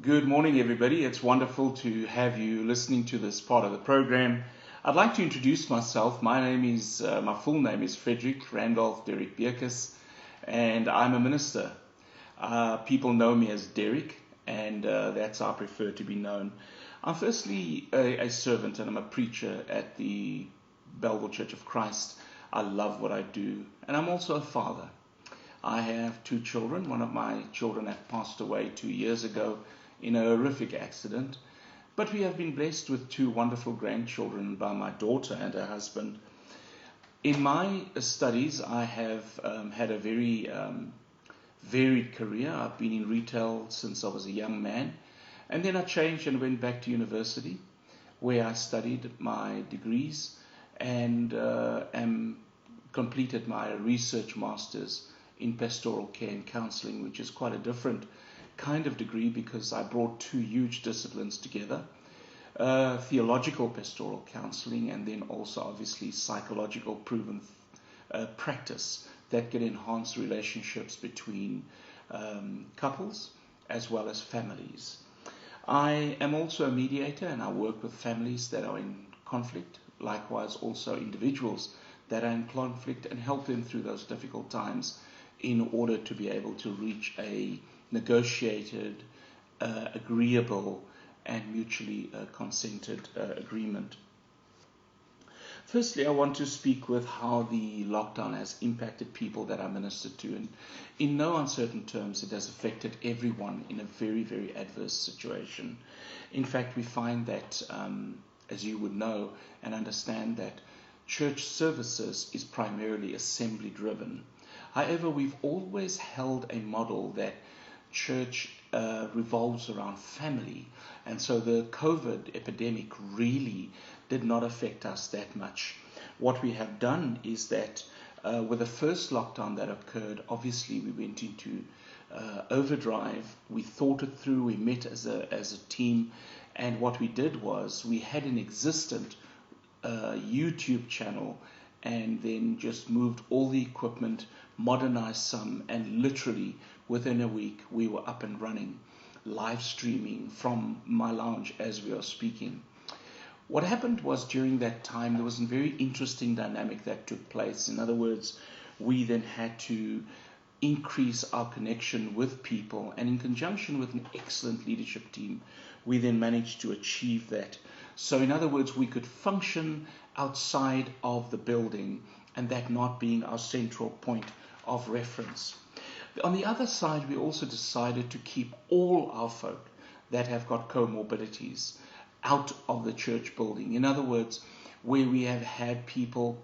Good morning, everybody. It's wonderful to have you listening to this part of the program. I'd like to introduce myself. My full name is Frederick Randolph Dereck Beukes, and I'm a minister. People know me as Dereck, and that's how I prefer to be known. I'm firstly a servant, and I'm a preacher at the Belleville Church of Christ. I love what I do, and I'm also a father. I have two children. One of my children have passed away 2 years ago in a horrific accident, but we have been blessed with two wonderful grandchildren by my daughter and her husband. In my studies, I have had a very varied career. I've been in retail since I was a young man, and then I changed and went back to university, where I studied my degrees and completed my research master's in pastoral care and counseling, which is quite a different kind of degree because I brought two huge disciplines together, theological pastoral counseling and then also obviously psychological proven practice that can enhance relationships between couples as well as families. I am also a mediator, and I work with families that are in conflict, likewise also individuals that are in conflict, and help them through those difficult times in order to be able to reach a negotiated, agreeable, and mutually consented agreement. Firstly, I want to speak with how the lockdown has impacted people that I minister to, and in no uncertain terms, it has affected everyone in a very, very adverse situation. In fact, we find that, as you would know and understand, that church services is primarily assembly driven. However, we've always held a model that church revolves around family, and so the COVID epidemic really did not affect us that much. What we have done is that with the first lockdown that occurred, obviously we went into overdrive. We thought it through. We met as a team, and what we did was we had an existent YouTube channel, and then just moved all the equipment, modernized some, and literally within a week we were up and running, live streaming from my lounge as we are speaking. What happened was, during that time there was a very interesting dynamic that took place. In other words, we then had to increase our connection with people, and in conjunction with an excellent leadership team, we then managed to achieve that. So in other words, we could function outside of the building, and that not being our central point of reference. On the other side, we also decided to keep all our folk that have got comorbidities out of the church building. In other words, where we have had people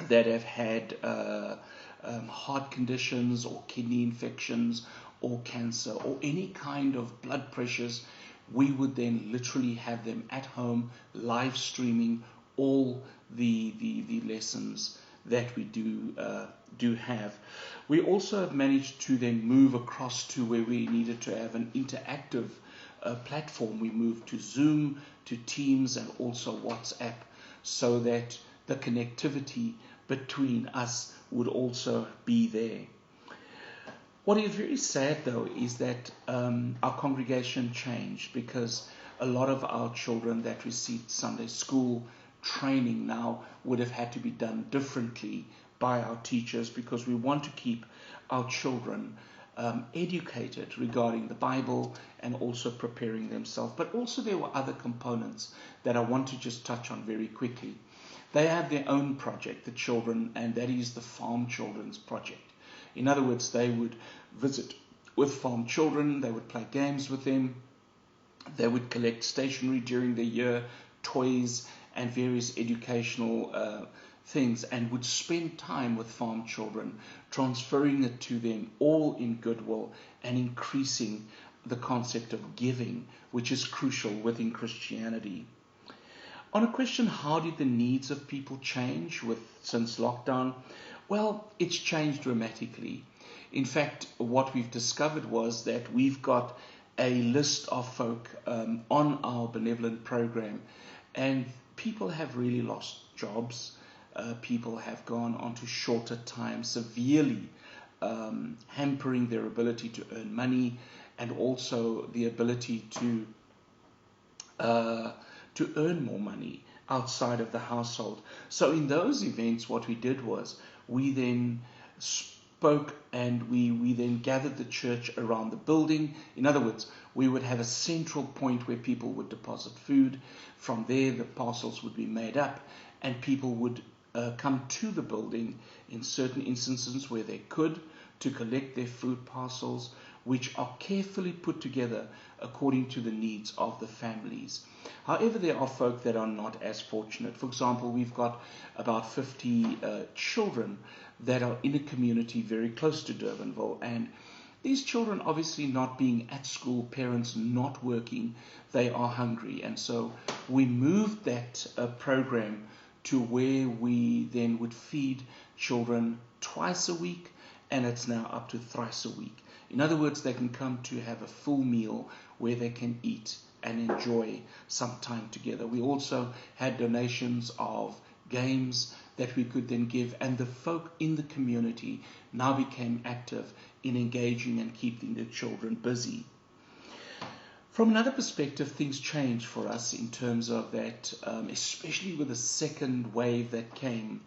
that have had heart conditions or kidney infections or cancer or any kind of blood pressures, we would then literally have them at home live streaming all the lessons that we do have. We also have managed to then move across to where we needed to have an interactive platform. We moved to Zoom, to Teams, and also WhatsApp, so that the connectivity between us would also be there. What is very sad, though, is that our congregation changed, because a lot of our children that received Sunday school training now would have had to be done differently by our teachers, because we want to keep our children educated regarding the Bible and also preparing themselves. But also there were other components that I want to just touch on very quickly. They have their own project, the children, and that is the Farm Children's Project. In other words, they would visit with farm children, they would play games with them, they would collect stationery during the year, toys, and various educational things, and would spend time with farm children, transferring it to them all in goodwill and increasing the concept of giving, which is crucial within Christianity. On a question, how did the needs of people change since lockdown? Well, it's changed dramatically. In fact, what we've discovered was that we've got a list of folk on our benevolent program, and people have really lost jobs. People have gone on to shorter time, severely hampering their ability to earn money, and also the ability to earn more money outside of the household. So in those events, what we did was we then spoke, and we then gathered the church around the building. In other words, we would have a central point where people would deposit food. From there, the parcels would be made up, and people would come to the building in certain instances where they could, to collect their food parcels, which are carefully put together according to the needs of the families. However, there are folk that are not as fortunate. For example, we've got about 50 children that are in a community very close to Durbanville, and these children, obviously not being at school, parents not working, they are hungry. And so we moved that program to where we then would feed children twice a week, and it's now up to thrice a week. In other words, they can come to have a full meal where they can eat and enjoy some time together. We also had donations of games that we could then give, and the folk in the community now became active in engaging and keeping the children busy. From another perspective, things changed for us in terms of that, especially with the second wave that came.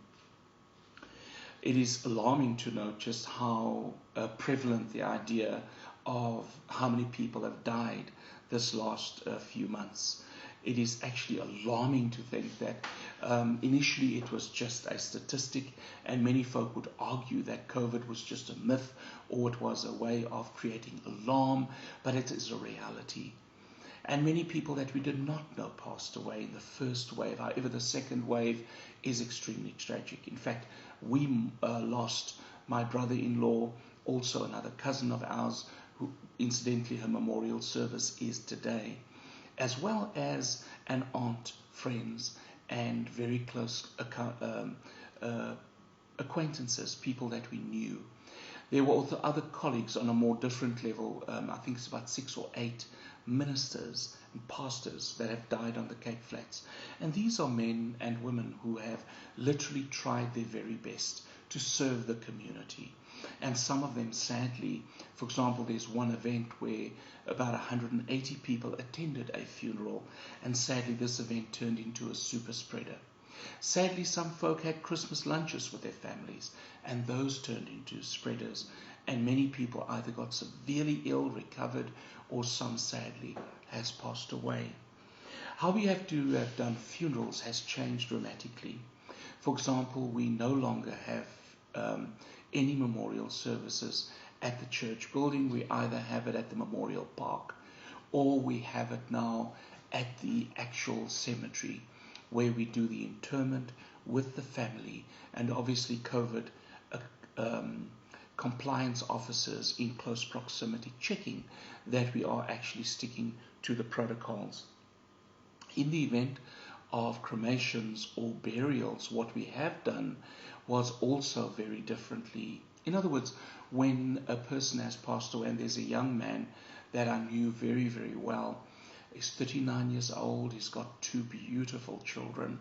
It is alarming to note just how prevalent the idea of how many people have died this last few months. It is actually alarming to think that initially it was just a statistic, and many folk would argue that COVID was just a myth, or it was a way of creating alarm, but it is a reality. And many people that we did not know passed away in the first wave. However, the second wave is extremely tragic. In fact, we lost my brother-in-law, also another cousin of ours, who incidentally her memorial service is today, as well as an aunt, friends, and very close acquaintances, people that we knew. There were also other colleagues on a more different level. I think it's about 6 or 8 ministers and pastors that have died on the Cape Flats. And these are men and women who have literally tried their very best to serve the community. And some of them, sadly, for example, there's one event where about 180 people attended a funeral, and sadly this event turned into a super spreader. Sadly, some folk had Christmas lunches with their families, and those turned into spreaders, and many people either got severely ill, recovered, or some sadly has passed away. How we have to have done funerals has changed dramatically. For example, we no longer have any memorial services at the church building. We either have it at the memorial park, or we have it now at the actual cemetery, where we do the interment with the family, and obviously COVID compliance officers in close proximity checking that we are actually sticking to the protocols. In the event of cremations or burials, what we have done was also very differently. In other words, when a person has passed away, and there's a young man that I knew very, very well, he's 39 years old, he's got 2 beautiful children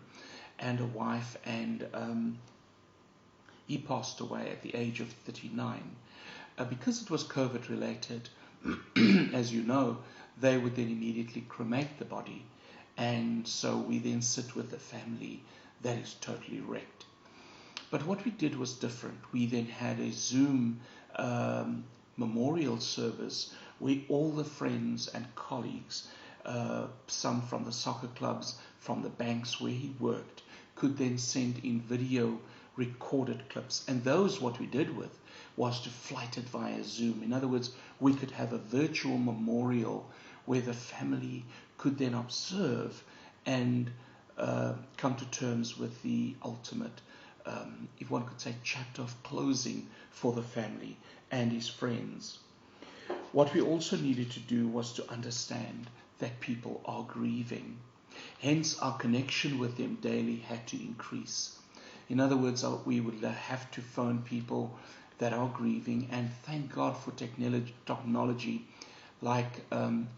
and a wife, and he passed away at the age of 39. Because it was COVID related, as you know, they would then immediately cremate the body, and so we then sit with the family that is totally wrecked. But what we did was different. We then had a Zoom memorial service where all the friends and colleagues, some from the soccer clubs, from the banks where he worked, could then send in video recorded clips. And those, what we did with, was to flight it via Zoom. In other words, we could have a virtual memorial where the family could then observe and come to terms with the ultimate, if one could say, chapter of closing for the family and his friends. What we also needed to do was to understand that people are grieving. Hence, our connection with them daily had to increase. In other words, we would have to phone people that are grieving, and thank God for technology like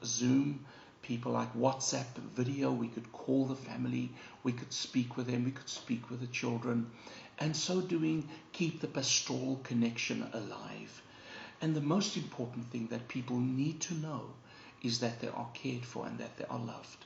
Zoom, people like WhatsApp video. We could call the family, we could speak with them, we could speak with the children, and so doing keep the pastoral connection alive. And the most important thing that people need to know is that they are cared for and that they are loved.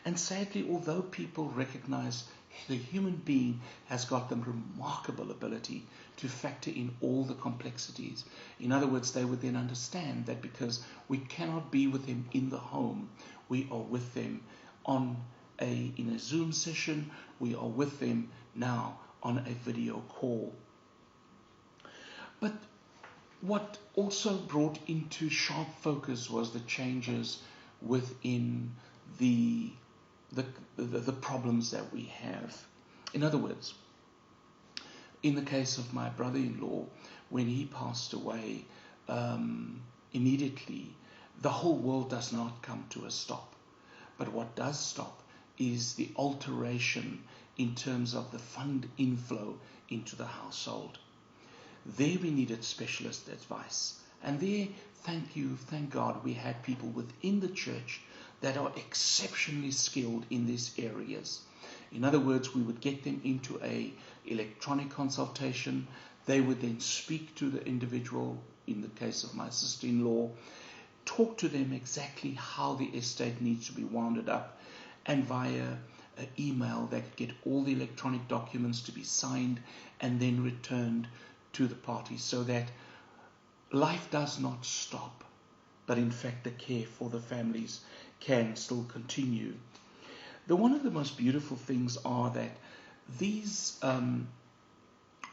And sadly, although people recognize the human being has got the remarkable ability to factor in all the complexities, in other words, they would then understand that because we cannot be with them in the home, we are with them in a Zoom session, we are with them now on a video call. But what also brought into sharp focus was the changes within the problems that we have. In other words, in the case of my brother-in-law, when he passed away, immediately the whole world does not come to a stop. But what does stop is the alteration in terms of the fund inflow into the household. There we needed specialist advice. And there, thank God, we had people within the church that are exceptionally skilled in these areas. In other words, we would get them into a electronic consultation. They would then speak to the individual, in the case of my sister-in-law, talk to them exactly how the estate needs to be wound up, and via an email they could get all the electronic documents to be signed and then returned to the parties, so that life does not stop, but in fact the care for the families can still continue. One of the most beautiful things are that these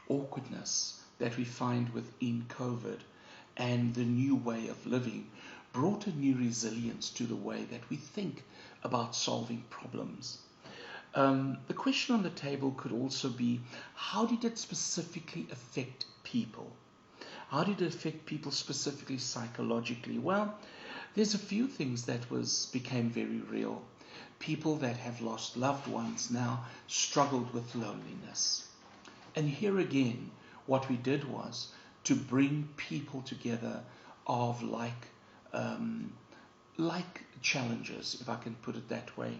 awkwardness that we find within COVID and the new way of living brought a new resilience to the way that we think about solving problems. The question on the table could also be, how did it specifically affect people? How did it affect people specifically psychologically? Well, there's a few things that became very real. People that have lost loved ones now struggled with loneliness. And here again, what we did was to bring people together of like challenges, if I can put it that way.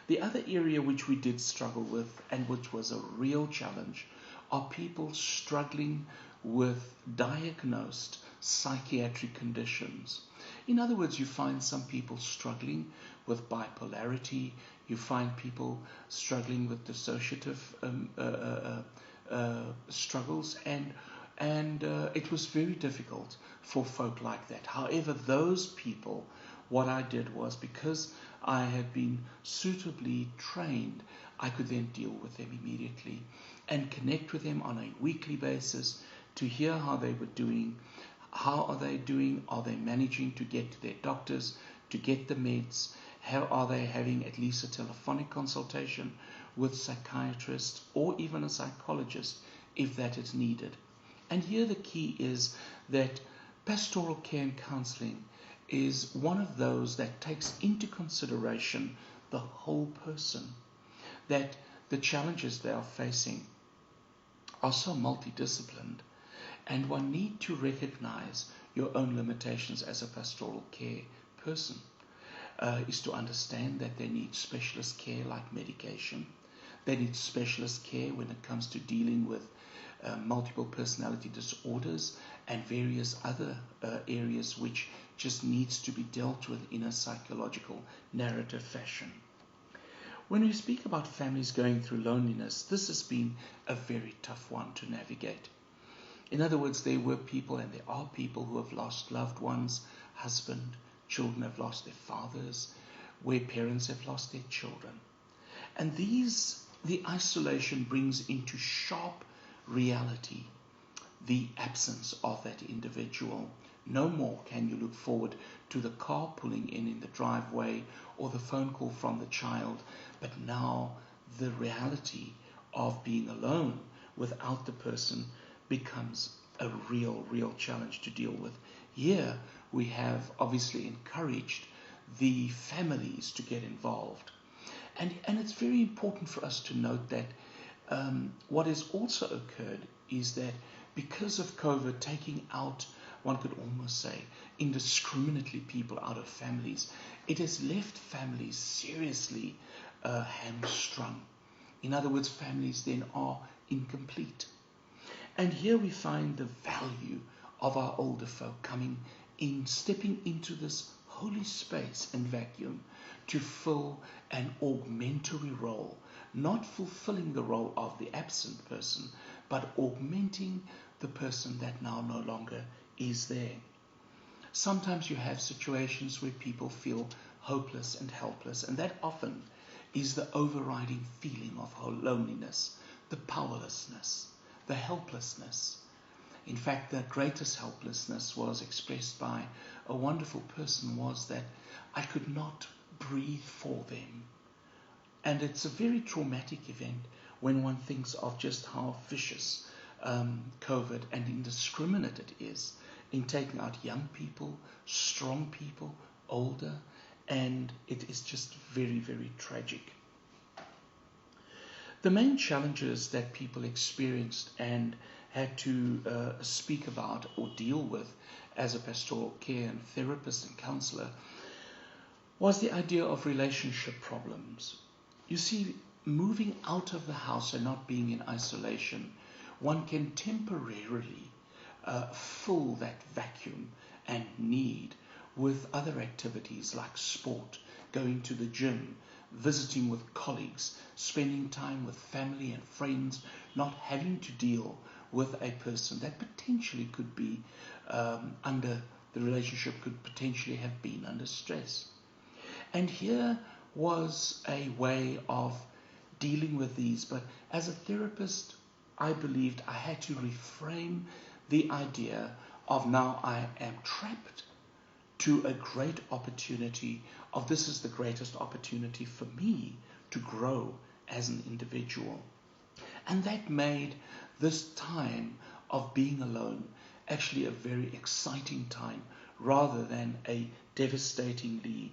The other area which we did struggle with, and which was a real challenge, are people struggling with diagnosed psychiatric conditions. In other words, you find some people struggling with bipolarity, you find people struggling with dissociative struggles, and it was very difficult for folk like that. However, those people, what I did was, because I had been suitably trained, I could then deal with them immediately and connect with them on a weekly basis to hear how they were doing. How are they doing? Are they managing to get to their doctors, to get the meds? How are they having at least a telephonic consultation with a psychiatrist or even a psychologist if that is needed? And here the key is that pastoral care and counseling is one of those that takes into consideration the whole person, that the challenges they are facing are so multidisciplined, and one needs to recognize your own limitations as a pastoral care person, is to understand that they need specialist care like medication. They need specialist care when it comes to dealing with multiple personality disorders and various other areas which just needs to be dealt with in a psychological narrative fashion. When we speak about families going through loneliness, this has been a very tough one to navigate. In other words, there were people, and there are people, who have lost loved ones, husband, children have lost their fathers, where parents have lost their children. And the isolation brings into sharp reality the absence of that individual. No more can you look forward to the car pulling in the driveway or the phone call from the child, but now the reality of being alone without the person becomes a real challenge to deal with. Here we have obviously encouraged the families to get involved. And it's very important for us to note that what has also occurred is that because of COVID taking out, one could almost say, indiscriminately people out of families, it has left families seriously hamstrung. In other words, families then are incomplete. And here we find the value of our older folk coming in, stepping into this holy space and vacuum to fill an augmentary role, not fulfilling the role of the absent person, but augmenting the person that now no longer is there. Sometimes you have situations where people feel hopeless and helpless, and that often is the overriding feeling of loneliness, the powerlessness, the helplessness. In fact, the greatest helplessness was expressed by a wonderful person, was that I could not breathe for them. And it's a very traumatic event when one thinks of just how vicious COVID and indiscriminate it is in taking out young people, strong people, older, and it is just very, very tragic. The main challenges that people experienced and had to speak about or deal with as a pastoral care and therapist and counselor was the idea of relationship problems. You see, moving out of the house and not being in isolation, one can temporarily fill that vacuum and need with other activities like sport, going to the gym, visiting with colleagues, spending time with family and friends, not having to deal with a person that potentially could be the relationship could potentially have been under stress. And here was a way of dealing with these, but as a therapist, I believed I had to reframe the idea of now I am trapped to a great opportunity of this is the greatest opportunity for me to grow as an individual. And that made this time of being alone actually a very exciting time rather than a devastatingly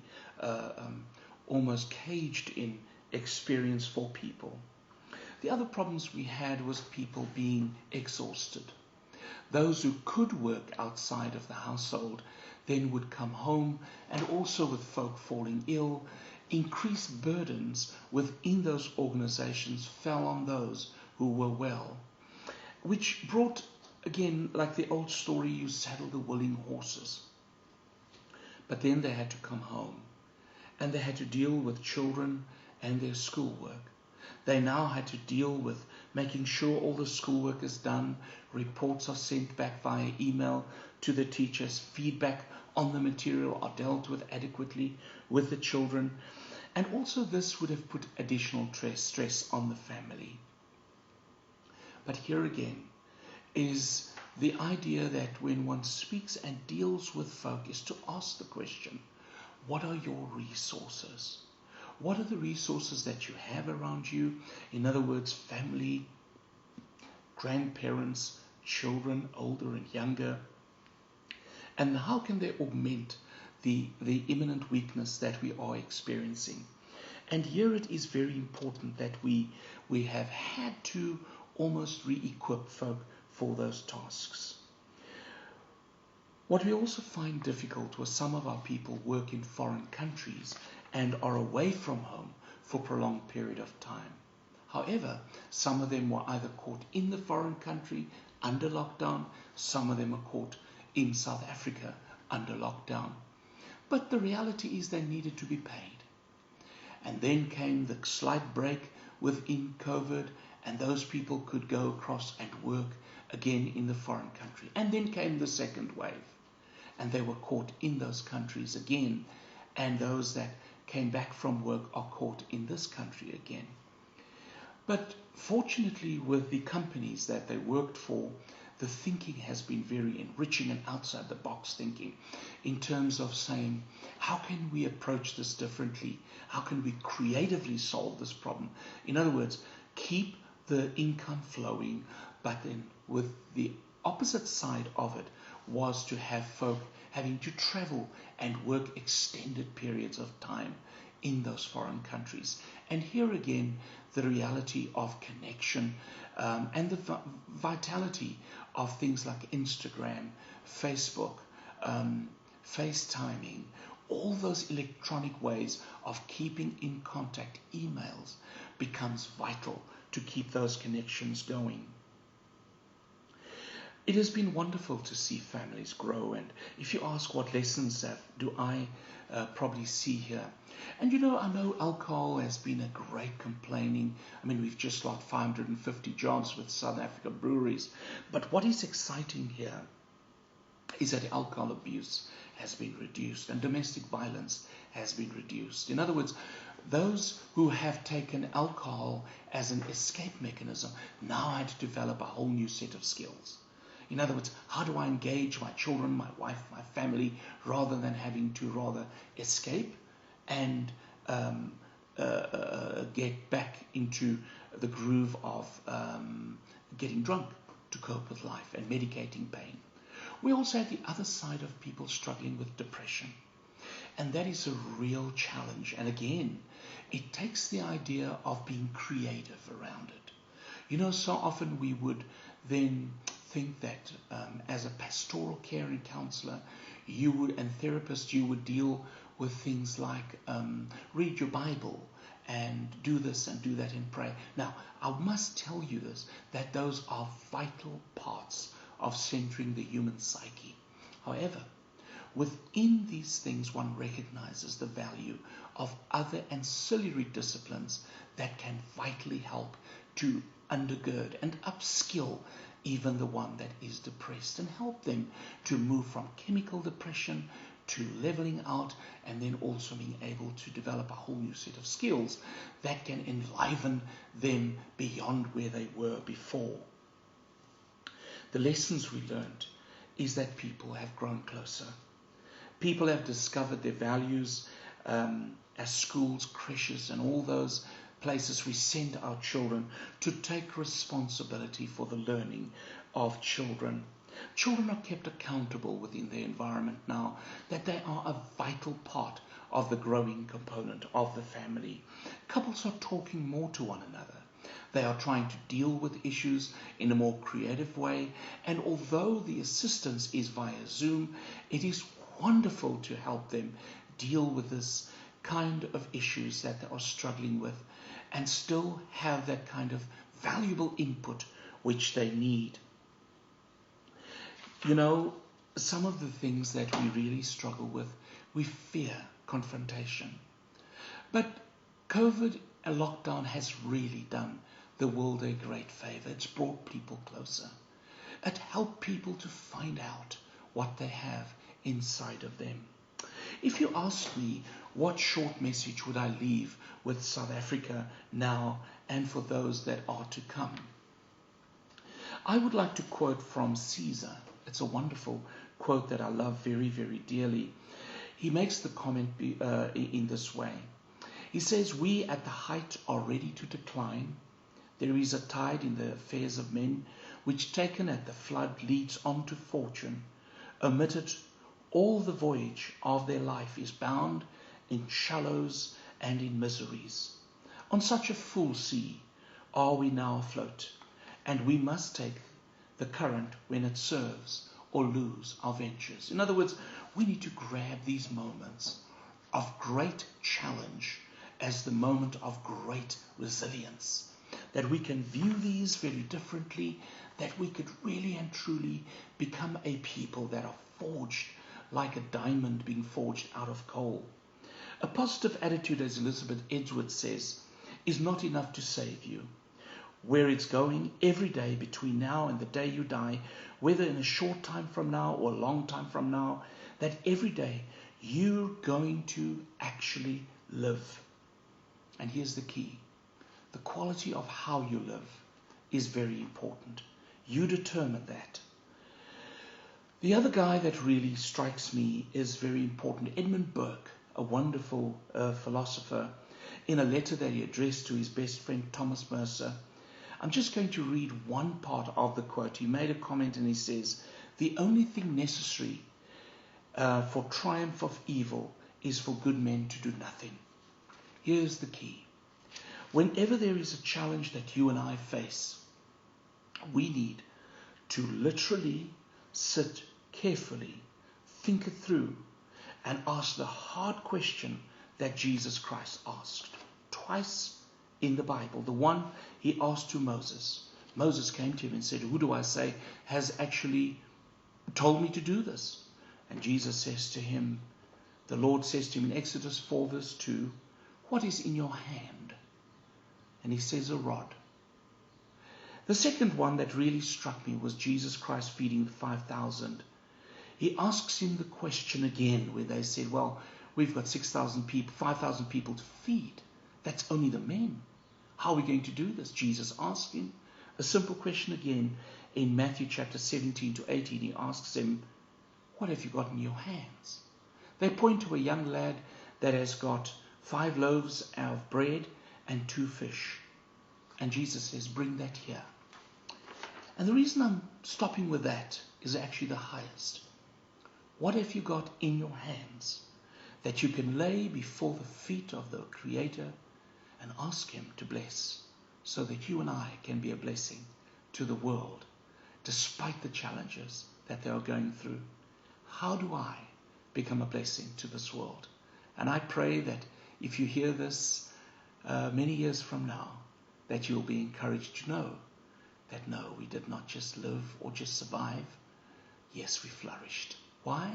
almost caged in experience for people. The other problems we had was people being exhausted. Those who could work outside of the household then would come home, and also with folk falling ill, increased burdens within those organizations fell on those who were well, which brought, again, like the old story, you saddle the willing horses. But then they had to come home, and they had to deal with children and their schoolwork. They now had to deal with making sure all the schoolwork is done, reports are sent back via email to the teachers, feedback on the material are dealt with adequately with the children. And also this would have put additional stress on the family. But here again is the idea that when one speaks and deals with folk is to ask the question, what are your resources? What are the resources that you have around you? In other words, family, grandparents, children, older and younger. And how can they augment the imminent weakness that we are experiencing? And here it is very important that we have had to almost re-equip folk for those tasks. What we also find difficult was some of our people work in foreign countries and are away from home for a prolonged period of time. However, some of them were either caught in the foreign country under lockdown, some of them are caught in South Africa under lockdown. But the reality is they needed to be paid. And then came the slight break within COVID, and those people could go across and work again in the foreign country. And then came the second wave, and they were caught in those countries again, and those that came back from work are caught in this country again. But fortunately, with the companies that they worked for, the thinking has been very enriching and outside the box thinking in terms of saying, how can we approach this differently? How can we creatively solve this problem? In other words, keep the income flowing, but then with the opposite side of it was to have folk having to travel and work extended periods of time in those foreign countries. And here again, the reality of connection and the vitality of things like Instagram, Facebook, FaceTiming, all those electronic ways of keeping in contact, emails, becomes vital to keep those connections going. It has been wonderful to see families grow, and if you ask what lessons do I probably see here, and I know alcohol has been a great complaining. I mean, we've just lost 550 jobs with South Africa breweries, but what is exciting here is that alcohol abuse has been reduced and domestic violence has been reduced. In other words, those who have taken alcohol as an escape mechanism now had to develop a whole new set of skills. In other words, how do I engage my children, my wife, my family, rather than having to escape and get back into the groove of getting drunk to cope with life and medicating pain. We also have the other side of people struggling with depression. And that is a real challenge. And again, it takes the idea of being creative around it. So often we would then think that as a pastoral care and counselor, and therapist, you would deal with things like read your Bible and do this and do that and pray. Now, I must tell you that those are vital parts of centering the human psyche. However, within these things, one recognizes the value of other ancillary disciplines that can vitally help to undergird and upskill even the one that is depressed and help them to move from chemical depression to leveling out, and then also being able to develop a whole new set of skills that can enliven them beyond where they were before. The lessons we learned is that people have grown closer. People have discovered their values as schools, creches, and all those places we send our children to take responsibility for the learning of children. Children are kept accountable within their environment now, that they are a vital part of the growing component of the family. Couples are talking more to one another. They are trying to deal with issues in a more creative way, and although the assistance is via Zoom, it is wonderful to help them deal with this kind of issues that they are struggling with and still have that kind of valuable input which they need. Some of the things that we really struggle with, we fear confrontation. But COVID and lockdown has really done the world a great favor. It's brought people closer. It helped people to find out what they have inside of them. If you ask me, what short message would I leave with South Africa now and for those that are to come? I would like to quote from Caesar. It's a wonderful quote that I love very, very dearly. He makes the comment in this way. He says, "We at the height are ready to decline. There is a tide in the affairs of men, which taken at the flood leads on to fortune. Omitted, all the voyage of their life is bound in shallows and in miseries. On such a full sea are we now afloat, and we must take the current when it serves or lose our ventures." In other words, we need to grab these moments of great challenge as the moment of great resilience, that we can view these very differently, that we could really and truly become a people that are forged like a diamond being forged out of coal. A positive attitude, as Elizabeth Edgeworth says, is not enough to save you. Where it's going every day between now and the day you die, whether in a short time from now or a long time from now, that every day you're going to actually live. And here's the key. The quality of how you live is very important. You determine that. The other guy that really strikes me is very important. Edmund Burke, a wonderful philosopher, in a letter that he addressed to his best friend Thomas Mercer. I'm just going to read one part of the quote. He made a comment and he says, "The only thing necessary for triumph of evil is for good men to do nothing." Here's the key. Whenever there is a challenge that you and I face, we need to literally sit carefully, think it through, and ask the hard question that Jesus Christ asked twice in the Bible, the one he asked to Moses. Moses came to him and said, who do I say has actually told me to do this? And Jesus says to him, the Lord says to him in Exodus 4 verse 2, what is in your hand? And he says, a rod. The second one that really struck me was Jesus Christ feeding the 5,000. He asks him the question again where they said, well, we've got 6,000 people, 5,000 people to feed. That's only the men. How are we going to do this? Jesus asked him a simple question again in Matthew chapter 17 to 18. He asks him, what have you got in your hands? They point to a young lad that has got 5 loaves of bread and 2 fish. And Jesus says, bring that here. And the reason I'm stopping with that is actually the highest. What have you got in your hands that you can lay before the feet of the Creator and ask Him to bless, so that you and I can be a blessing to the world despite the challenges that they are going through? How do I become a blessing to this world? And I pray that if you hear this many years from now, that you'll be encouraged to know that no, we did not just live or just survive. Yes, we flourished. Why?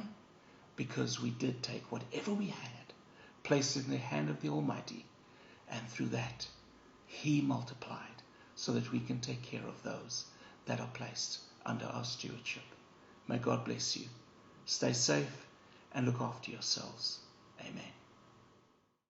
Because we did take whatever we had, place it in the hand of the Almighty, and through that He multiplied so that we can take care of those that are placed under our stewardship. May God bless you. Stay safe and look after yourselves. Amen.